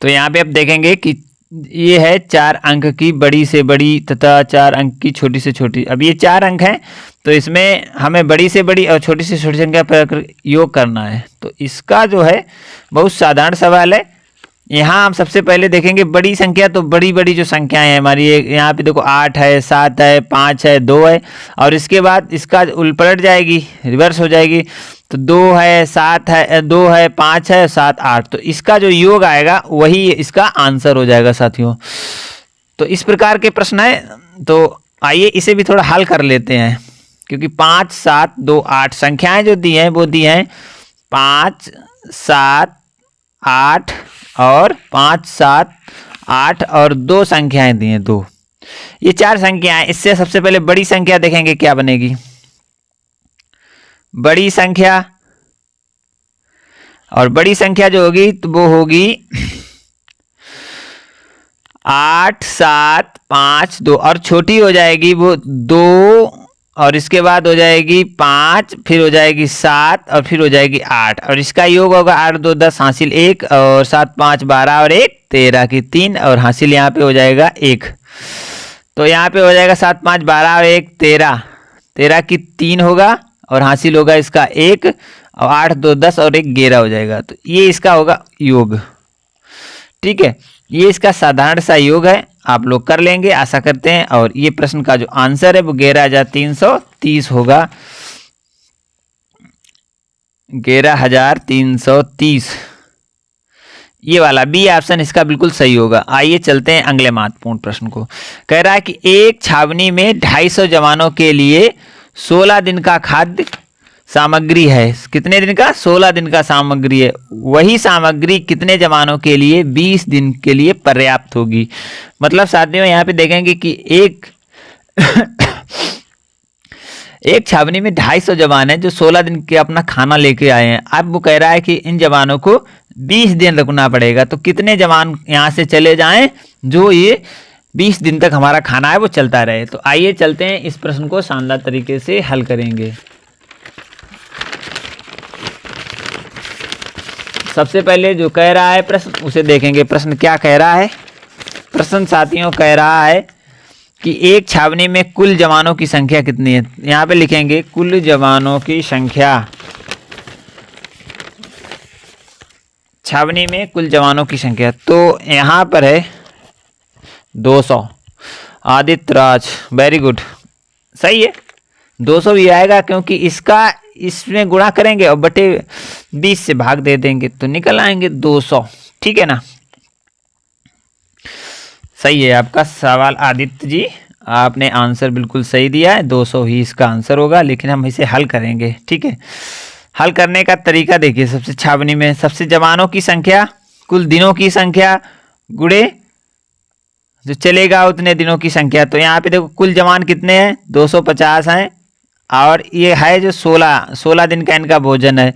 तो यहाँ पे आप देखेंगे कि ये है 4 अंक की बड़ी से बड़ी तथा 4 अंक की छोटी से छोटी। अब ये 4 अंक हैं, तो इसमें हमें बड़ी से बड़ी और छोटी से छोटी संख्या पर योग करना है। तो इसका जो है बहुत साधारण सवाल है। यहाँ हम सबसे पहले देखेंगे बड़ी संख्या, तो बड़ी बड़ी जो संख्याएं हैं हमारी, यहाँ पे देखो 8 है, 7 है, 5 है, 2 है, और इसके बाद इसका उलट जाएगी, रिवर्स हो जाएगी। तो 2 है, 7 है, 2 है, 5 है, 7, 8, तो इसका जो योग आएगा वही इसका आंसर हो जाएगा साथियों। तो इस प्रकार के प्रश्न है, तो आइए इसे भी थोड़ा हल कर लेते हैं, क्योंकि 5, 7, 2, 8 संख्याएं जो दी हैं वो दी हैं 5, 7, 8 और 5, 7, 8 और 2 संख्याएं दी हैं 2। ये 4 संख्याएं। इससे सबसे पहले बड़ी संख्या देखेंगे क्या बनेगी। बड़ी संख्या, और बड़ी संख्या जो होगी तो वो होगी 8, 7, 5, 2, और छोटी हो जाएगी वो 2, और इसके बाद हो जाएगी 5, फिर हो जाएगी 7, और फिर हो जाएगी 8, और इसका योग होगा 8, 2, 10 हासिल 1, और 7, 5, 12 और 1 13 की 3, और हासिल यहाँ पे हो जाएगा 1। तो यहाँ पे हो जाएगा 7, 5, 12 और 1 13, 13 की 3 होगा, और हासिल होगा इसका 1, और 8, 2, 10 और 1 11 हो जाएगा। तो ये इसका होगा योग। ठीक है, ये इसका साधारण सा योग है, आप लोग कर लेंगे आशा करते हैं। और ये प्रश्न का जो आंसर है वो 11,330 होगा, 11,330। ये वाला बी ऑप्शन इसका बिल्कुल सही होगा। आइए चलते हैं अगले महत्वपूर्ण प्रश्न को। कह रहा है कि एक छावनी में 250 जवानों के लिए 16 दिन का खाद्य सामग्री है। कितने दिन का? 16 दिन का सामग्री है। वही सामग्री कितने जवानों के लिए 20 दिन के लिए पर्याप्त होगी। मतलब साथियों यहाँ पे देखेंगे कि एक छावनी में 250 जवान हैं जो 16 दिन के अपना खाना लेके आए हैं। अब वो कह रहा है कि इन जवानों को 20 दिन रुकना पड़ेगा। तो कितने जवान यहाँ से चले जाएं जो ये 20 दिन तक हमारा खाना है वो चलता रहे। तो आइए चलते हैं इस प्रश्न को शानदार तरीके से हल करेंगे। सबसे पहले जो कह रहा है प्रश्न उसे देखेंगे। प्रश्न क्या कह रहा है? प्रश्न साथियों कह रहा है कि एक छावनी में कुल जवानों की संख्या कितनी है। यहाँ पे लिखेंगे कुल जवानों की संख्या। छावनी में कुल जवानों की संख्या तो यहाँ पर है 200। आदित्य राज, वेरी गुड, सही है। 200 भी आएगा क्योंकि इसका इसमें गुणा करेंगे और बटे 20 से भाग दे देंगे तो निकल आएंगे 200। ठीक है ना, सही है आपका सवाल आदित्य जी, आपने आंसर बिल्कुल सही दिया है। 200 ही इसका आंसर होगा, लेकिन हम इसे हल करेंगे। ठीक है, हल करने का तरीका देखिए। सबसे छावनी में सबसे जवानों की संख्या कुल दिनों की संख्या गुणे जो चलेगा उतने दिनों की संख्या। तो यहाँ पे देखो कुल जवान कितने हैं 250 हैं, और ये है जो 16 दिन का इनका भोजन है।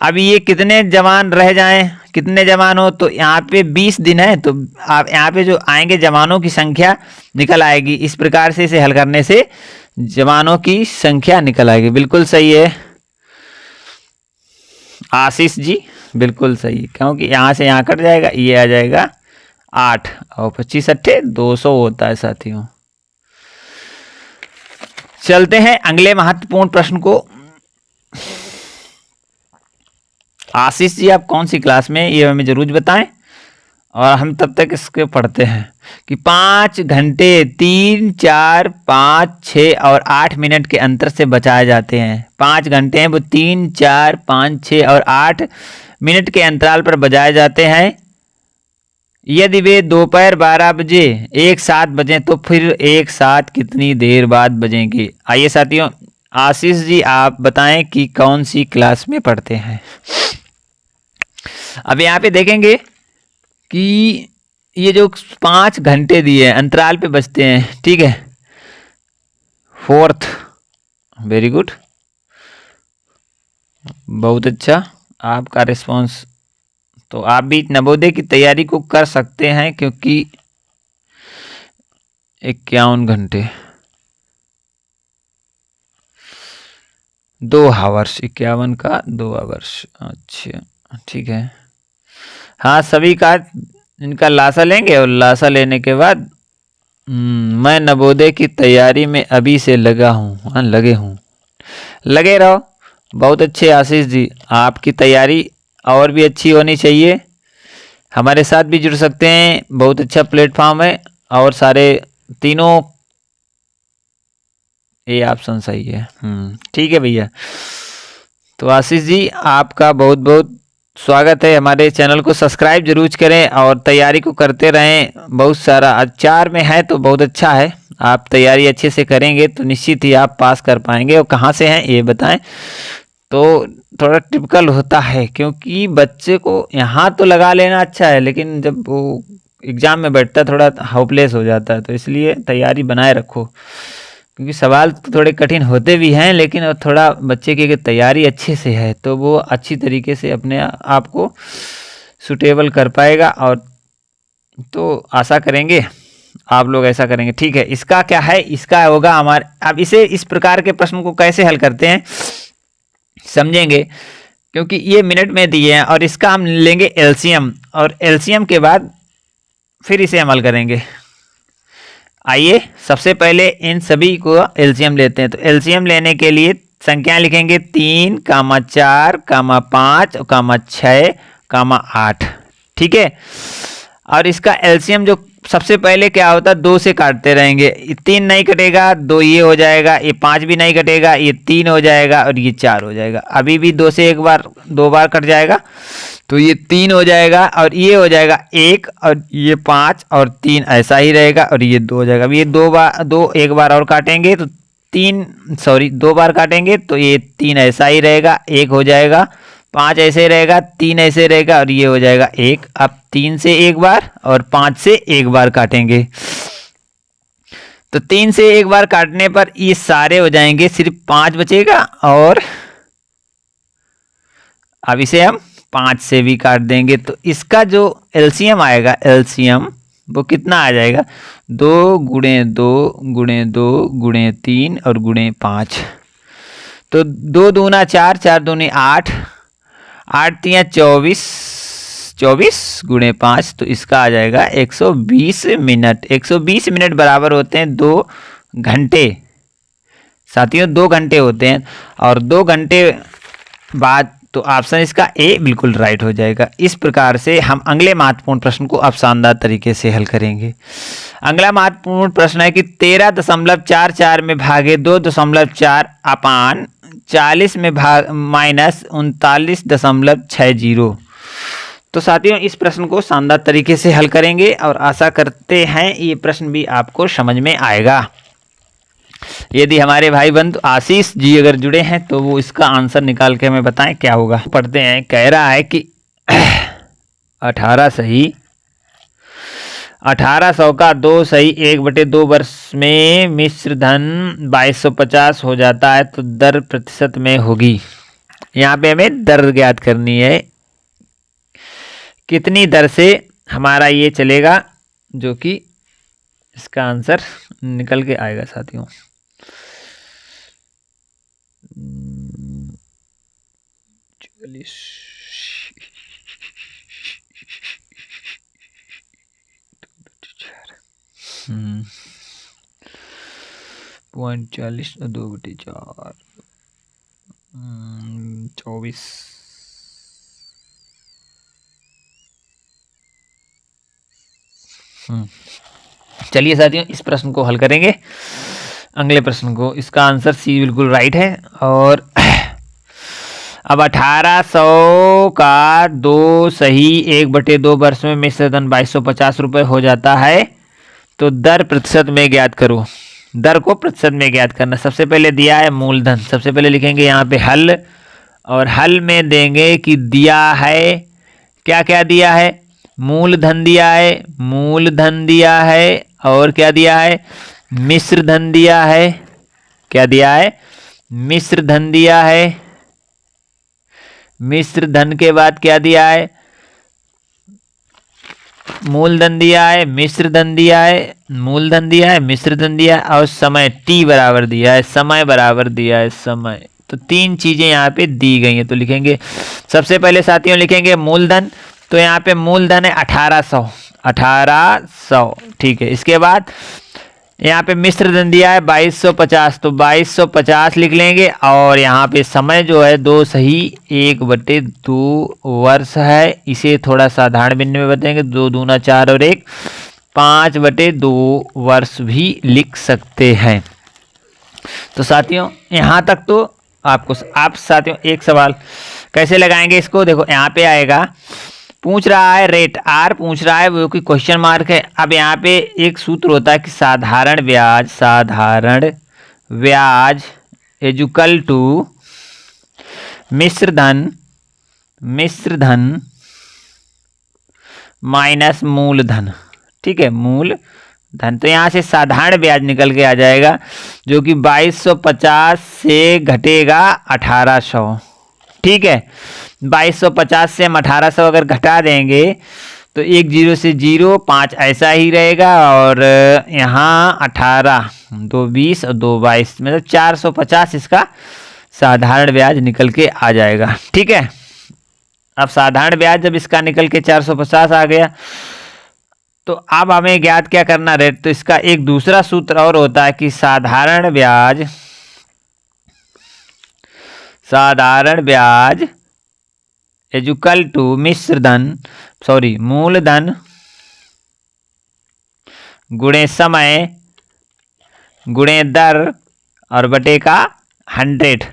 अब ये कितने जवान रह जाएं, कितने जवान हो, तो यहाँ पे 20 दिन है। तो आप यहाँ पे जो आएंगे जवानों की संख्या निकल आएगी। इस प्रकार से इसे हल करने से जवानों की संख्या निकल आएगी। बिल्कुल सही है आशीष जी, बिल्कुल सही, क्योंकि यहाँ से यहाँ कट जाएगा, ये आ जाएगा 8 और 25 अट्ठे 200 होता है साथियों। चलते हैं अगले महत्वपूर्ण प्रश्न को। आशीष जी आप कौन सी क्लास में, ये हमें जरूर बताएं और हम तब तक इसके पढ़ते हैं कि 5 घंटे 3, 4, 5, 6 और 8 मिनट के अंतर से बचाए जाते हैं। 5 घंटे हैं वो 3, 4, 5, 6 और 8 मिनट के अंतराल पर बजाए जाते हैं। यदि वे दोपहर 12 बजे एक साथ बजें तो फिर एक साथ कितनी देर बाद बजेंगे। आइए साथियों, आशीष जी आप बताएं कि कौन सी क्लास में पढ़ते हैं। अब यहाँ पे देखेंगे कि ये जो 5 घंटे दिए हैं अंतराल पे बजते हैं। ठीक है, 4th, वेरी गुड, बहुत अच्छा आपका रिस्पॉन्स। तो आप भी नवोदय की तैयारी को कर सकते हैं क्योंकि 51 घंटे 2 आवर्स, 51 का 2 आवर्स। अच्छा ठीक है, हाँ सभी का इनका लासा लेंगे और लासा लेने के बाद मैं नवोदय की तैयारी में अभी से लगा हूँ। हाँ लगे हूँ, लगे रहो। बहुत अच्छे आशीष जी, आपकी तैयारी और भी अच्छी होनी चाहिए। हमारे साथ भी जुड़ सकते हैं, बहुत अच्छा प्लेटफॉर्म है। और सारे तीनों ये ऑप्शन सही है। ठीक है भैया। तो आशीष जी आपका बहुत बहुत स्वागत है। हमारे चैनल को सब्सक्राइब जरूर करें और तैयारी को करते रहें। बहुत सारा 4 में है तो बहुत अच्छा है। आप तैयारी अच्छे से करेंगे तो निश्चित ही आप पास कर पाएंगे। और कहाँ से हैं ये बताएं। तो थोड़ा टिपिकल होता है क्योंकि बच्चे को यहाँ तो लगा लेना अच्छा है, लेकिन जब वो एग्ज़ाम में बैठता है थोड़ा होपलेस हो जाता है। तो इसलिए तैयारी बनाए रखो, क्योंकि सवाल तो थोड़े कठिन होते भी हैं, लेकिन थोड़ा बच्चे की अगर तैयारी अच्छे से है तो वो अच्छी तरीके से अपने आप को सूटेबल कर पाएगा। और तो आशा करेंगे आप लोग ऐसा करेंगे। ठीक है, इसका क्या है, इसका होगा हमारे, अब इसे इस प्रकार के प्रश्न को कैसे हल करते हैं समझेंगे, क्योंकि ये मिनट में दिए हैं। और इसका हम लेंगे एलसीएम, और एलसीएम के बाद फिर इसे अमल करेंगे। आइए सबसे पहले इन सभी को एलसीएम लेते हैं। तो एलसीएम लेने के लिए संख्या लिखेंगे 3, 4, 5, 6, 8। ठीक है, और इसका एलसीएम जो सबसे पहले क्या होता है, 2 से काटते रहेंगे। 3 नहीं कटेगा, 2 ये हो जाएगा, ये 5 भी नहीं कटेगा, ये 3 हो जाएगा और ये 4 हो जाएगा। अभी भी 2 से 2 बार कट जाएगा तो ये 3 हो जाएगा, और ये हो जाएगा 1, और ये 5 और 3 ऐसा ही रहेगा, और ये 2 हो जाएगा। अब ये 2 एक बार और काटेंगे तो 2 बार काटेंगे तो ये 3 ऐसा ही रहेगा, 1 हो जाएगा, 5 ऐसे रहेगा, 3 ऐसे रहेगा, और ये हो जाएगा 1। अब 3 से 1 बार और 5 से 1 बार काटेंगे। तो 3 से 1 बार काटने पर ये सारे हो जाएंगे, सिर्फ 5 बचेगा। और अब इसे हम 5 से भी काट देंगे। तो इसका जो एलसीएम आएगा, एलसीएम वो कितना आ जाएगा, 2 गुणे 2 गुणे 2 गुणे 3 और गुणे 5। तो 2 दूना 4, 4 दूनी 8, 8 तिया 24, 24 गुणे 5। तो इसका आ जाएगा 120 मिनट। 120 मिनट बराबर होते हैं 2 घंटे। साथियों 2 घंटे होते हैं, और 2 घंटे बाद तो ऑप्शन इसका ए बिल्कुल राइट हो जाएगा। इस प्रकार से हम अगले महत्वपूर्ण प्रश्न को अब शानदार तरीके से हल करेंगे। अगला महत्वपूर्ण प्रश्न है कि 13.44 में भागे 2.4 अपान 40 में भाग माइनस 39.60। तो साथियों इस प्रश्न को शानदार तरीके से हल करेंगे, और आशा करते हैं ये प्रश्न भी आपको समझ में आएगा। यदि हमारे भाई बंधु आशीष जी अगर जुड़े हैं तो वो इसका आंसर निकाल के हमें बताएं क्या होगा। पढ़ते हैं, कह रहा है कि 18 सही 1800 का 2 सही 1/2 वर्ष में मिश्र धन 2250 हो जाता है, तो दर प्रतिशत में होगी। यहाँ पे हमें दर ज्ञात करनी है, कितनी दर से हमारा ये चलेगा, जो कि इसका आंसर निकल के आएगा साथियों। पॉइंट 40 और 2/4 24। चलिए साथियों इस प्रश्न को हल करेंगे। अगले प्रश्न को, इसका आंसर सी बिल्कुल राइट है। और अब 1800 का 2 सही 1/2 वर्ष में मिश्र धन 2250 रुपये हो जाता है, तो दर प्रतिशत में ज्ञात करो। दर को प्रतिशत में ज्ञात करना। सबसे पहले दिया है मूलधन, सबसे पहले लिखेंगे यहाँ पे हल, और हल में देंगे कि दिया है, क्या क्या दिया है, मूलधन दिया है, मूलधन दिया है, और क्या दिया है, मिश्र धन दिया है। क्या दिया है, मिश्र धन दिया है। मिश्र धन के बाद क्या दिया है, मूलधन दिया है, मिश्र धन दिया है, मूलधन दिया है, मिश्र धन दिया है, और समय टी बराबर दिया है, समय बराबर दिया है, समय। तो 3 चीजें यहाँ पे दी गई हैं। तो लिखेंगे सबसे पहले साथियों लिखेंगे मूलधन, तो यहाँ पे मूलधन है 1800, ठीक है। इसके बाद यहाँ पे मिश्र धन दिया है 2250, तो 2250 लिख लेंगे। और यहाँ पे समय जो है 2 सही 1/2 वर्ष है। इसे थोड़ा साधारण भिन्न में बताएंगे, 2 दूना 4 और 1 5/2 वर्ष भी लिख सकते हैं। तो साथियों यहाँ तक तो आप साथियों एक सवाल कैसे लगाएंगे इसको, देखो यहाँ पे आएगा, पूछ रहा है रेट आर पूछ रहा है, वो कि क्वेश्चन मार्क है। अब यहाँ पे एक सूत्र होता है कि साधारण ब्याज इक्वल टू मिश्र धन माइनस मूलधन, ठीक है, मूलधन। तो यहाँ से साधारण ब्याज निकल के आ जाएगा जो कि 2250 से घटेगा 1800, ठीक है। 2250 से हम 1800 अगर घटा देंगे तो 1 0 से 0 5 ऐसा ही रहेगा। और यहाँ 18 2 20 और 2 22 मतलब 450 इसका साधारण ब्याज निकल के आ जाएगा, ठीक है। अब साधारण ब्याज जब इसका निकल के 450 आ गया तो अब हमें ज्ञात क्या करना रेट। तो इसका एक दूसरा सूत्र और होता है कि साधारण ब्याज इक्वल टू मूलधन गुणे समय गुणे दर और बटे का 100,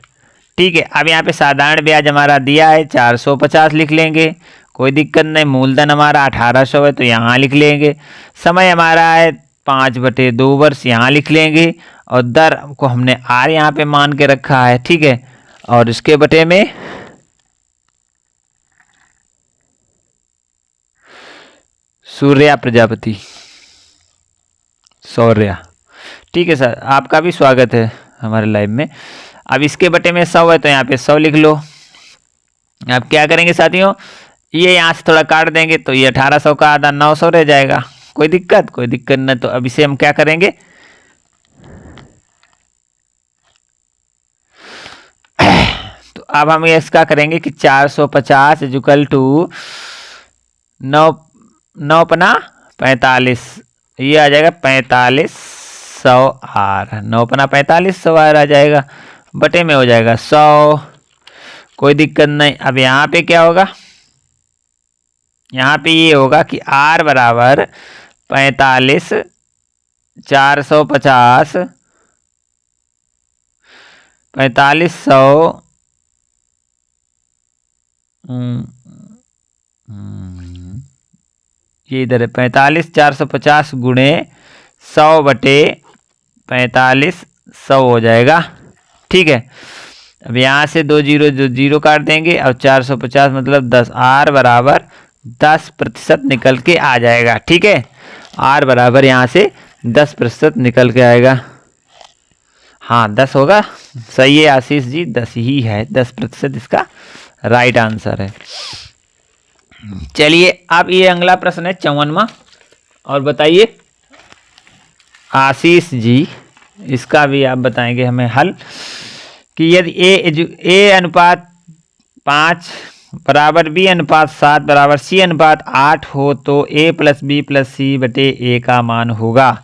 ठीक है। अब यहाँ पे साधारण ब्याज हमारा दिया है 450 लिख लेंगे, कोई दिक्कत नहीं। मूलधन हमारा 1800 है तो यहाँ लिख लेंगे। समय हमारा है 5/2 वर्ष, यहाँ लिख लेंगे। और दर को हमने आर यहाँ पे मान के रखा है, ठीक है। और इसके बटे में सूर्या प्रजापति सौर्या, ठीक है सर, आपका भी स्वागत है हमारे लाइव में। अब इसके बटे में 100 है तो यहाँ पे 100 लिख लो। अब क्या करेंगे साथियों, ये यहाँ से थोड़ा काट देंगे तो ये 1800 का आधा 900 रह जाएगा। कोई दिक्कत नहीं। तो अब इसे हम क्या करेंगे, तो अब हम इसका करेंगे कि 450 इक्वल टू 9×45, ये आ जाएगा 4500 आर, 9×4500 आर आ जाएगा, बटे में हो जाएगा 100। कोई दिक्कत नहीं। अब यहाँ पे क्या होगा, यहाँ पे ये होगा कि आर बराबर 45 450 4500 ये इधर है 45 450 गुणे 100/4500 हो जाएगा, ठीक है। अब यहाँ से 2 0 काट देंगे और 450 मतलब 10, आर बराबर 10% निकल के आ जाएगा, ठीक है। आर बराबर यहाँ से 10% निकल के आएगा। हाँ 10 होगा, सही है आशीष जी, 10 ही है, 10% इसका राइट आंसर है। चलिए अब ये अगला प्रश्न है 54वां, और बताइए आशीष जी, इसका भी आप बताएंगे हमें हल कि यदि ए अनुपात 5 बराबर बी अनुपात 7 बराबर सी अनुपात 8 हो तो a + b + c बटे a का मान होगा।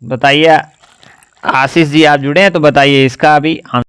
बताइए आशीष जी, आप जुड़े हैं तो बताइए इसका भी